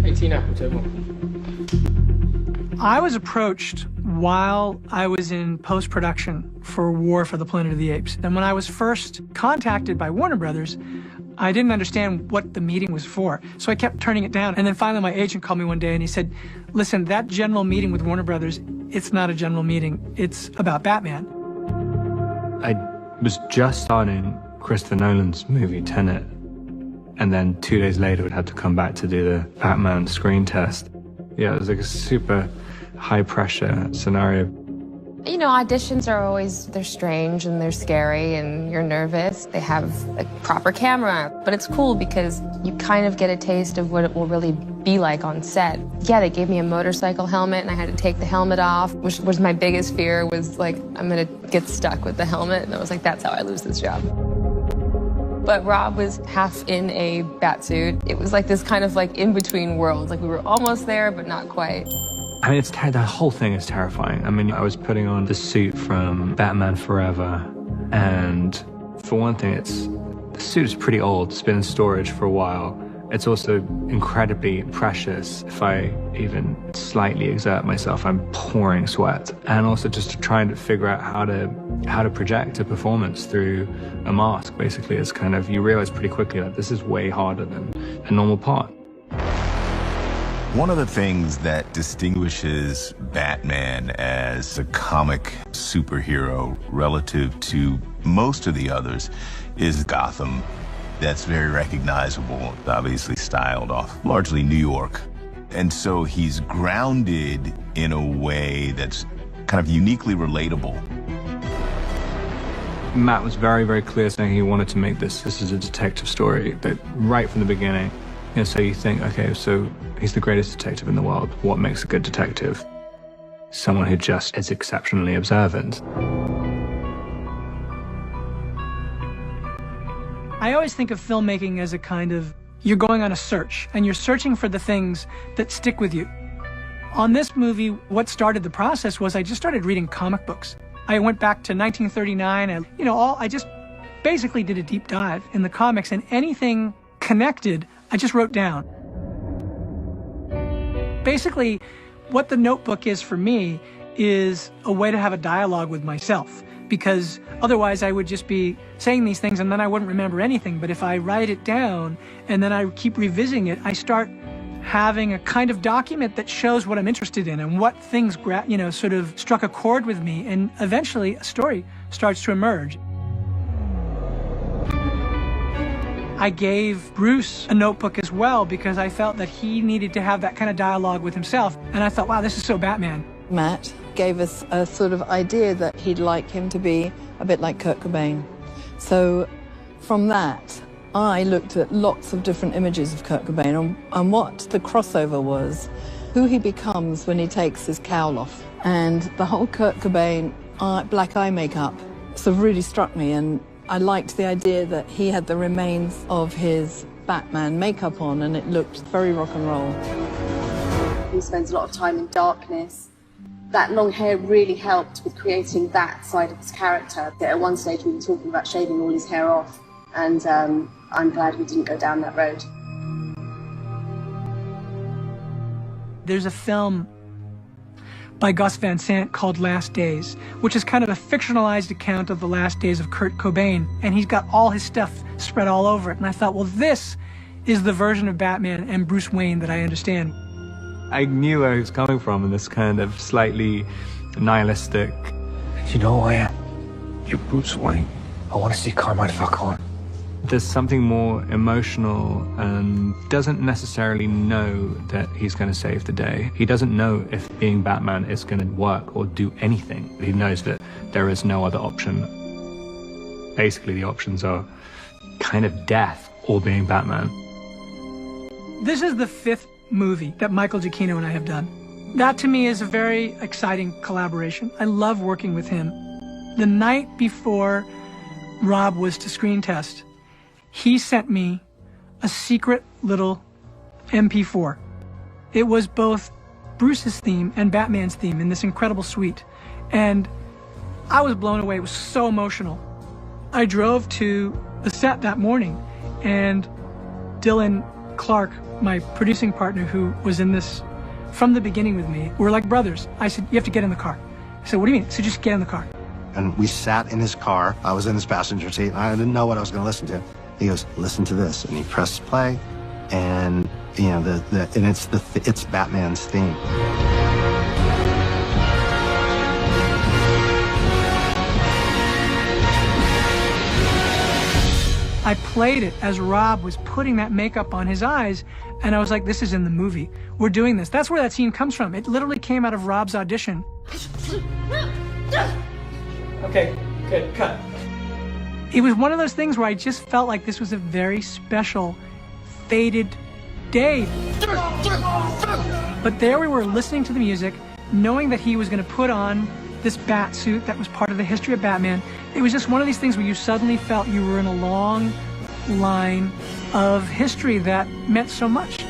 18 apple table. I was approached while I was in post-production for War for the Planet of the Apes. And when I was first contacted by Warner Brothers, I didn't understand what the meeting was for. So I kept turning it down. And then finally my agent called me one day and he said, listen, that general meeting with Warner Brothers, it's not a general meeting. It's about Batman. I was just starting Christopher Nolan's movie, Tenet. And then 2 days later, I'd had to come back to do the Batman screen test. Yeah, it was like a super high-pressure scenario. You know, auditions are always, they're strange and they're scary and you're nervous. They have a proper camera, but it's cool because you kind of get a taste of what it will really be like on set. Yeah, they gave me a motorcycle helmet and I had to take the helmet off, which was my biggest fear, was like, I'm gonna get stuck with the helmet. And I was like, that's how I lose this job. But Rob was half in a bat suit. It was like this kind of like in-between world. Like we were almost there, but not quite. I mean, the whole thing is terrifying. I mean, I was putting on the suit from Batman Forever, and for one thing, the suit is pretty old. It's been in storage for a while. It's also incredibly precious. If I even slightly exert myself, I'm pouring sweat. And also just to try and figure out how to project a performance through a mask, basically, is kind of, you realize pretty quickly that this is way harder than a normal part. One of the things that distinguishes Batman as a comic superhero relative to most of the others is Gotham. That's very recognizable, obviously styled off largely New York. And so he's grounded in a way that's kind of uniquely relatable. Matt was very, very clear saying he wanted to make this is a detective story, that right from the beginning. And so you think, okay, so he's the greatest detective in the world. What makes a good detective? Someone who just is exceptionally observant. I always think of filmmaking as a kind of, you're going on a search, and you're searching for the things that stick with you. On this movie, what started the process was I just started reading comic books. I went back to 1939, and I just basically did a deep dive in the comics, and anything connected, I just wrote down. Basically, what the notebook is for me is a way to have a dialogue with myself, because otherwise I would just be saying these things and then I wouldn't remember anything. But if I write it down and then I keep revisiting it, I start having a kind of document that shows what I'm interested in and what things sort of struck a chord with me, and eventually a story starts to emerge. I gave Bruce a notebook as well because I felt that he needed to have that kind of dialogue with himself. And I thought, wow, this is so Batman. Matt gave us a sort of idea that he'd like him to be a bit like Kurt Cobain. So from that, I looked at lots of different images of Kurt Cobain and what the crossover was, who he becomes when he takes his cowl off. And the whole Kurt Cobain black eye makeup sort of really struck me, and I liked the idea that he had the remains of his Batman makeup on and it looked very rock and roll. He spends a lot of time in darkness. That long hair really helped with creating that side of his character. At one stage we were talking about shaving all his hair off, and I'm glad we didn't go down that road. There's a film by Gus Van Sant called Last Days, which is kind of a fictionalized account of the last days of Kurt Cobain, and he's got all his stuff spread all over it. And I thought, well, this is the version of Batman and Bruce Wayne that I understand. I knew where he was coming from in this kind of slightly nihilistic... You know who I am? You're Bruce Wayne. I want to see Carmine Falcone. There's something more emotional, and doesn't necessarily know that he's going to save the day. He doesn't know if being Batman is going to work or do anything. He knows that there is no other option. Basically, the options are kind of death or being Batman. This is the 5th movie that Michael Giacchino and I have done. That to me is a very exciting collaboration. I love working with him. The night before Rob was to screen test, he sent me a secret little MP4. It was both Bruce's theme and Batman's theme in this incredible suite. And I was blown away. It was so emotional. I drove to the set that morning, and Dylan Clark, my producing partner who was in this from the beginning with me, we're like brothers. I said, you have to get in the car. I said, what do you mean? I said, just get in the car. And we sat in his car. I was in his passenger seat. I didn't know what I was going to listen to. He goes, listen to this. And he pressed play. And, you know, it's Batman's theme. I played it as Rob was putting that makeup on his eyes, and I was like, this is in the movie. We're doing this. That's where that scene comes from. It literally came out of Rob's audition. Okay, good, cut. It was one of those things where I just felt like this was a very special, fated day. But there we were listening to the music, knowing that he was going to put on this bat suit that was part of the history of Batman. It was just one of these things where you suddenly felt you were in a long line of history that meant so much.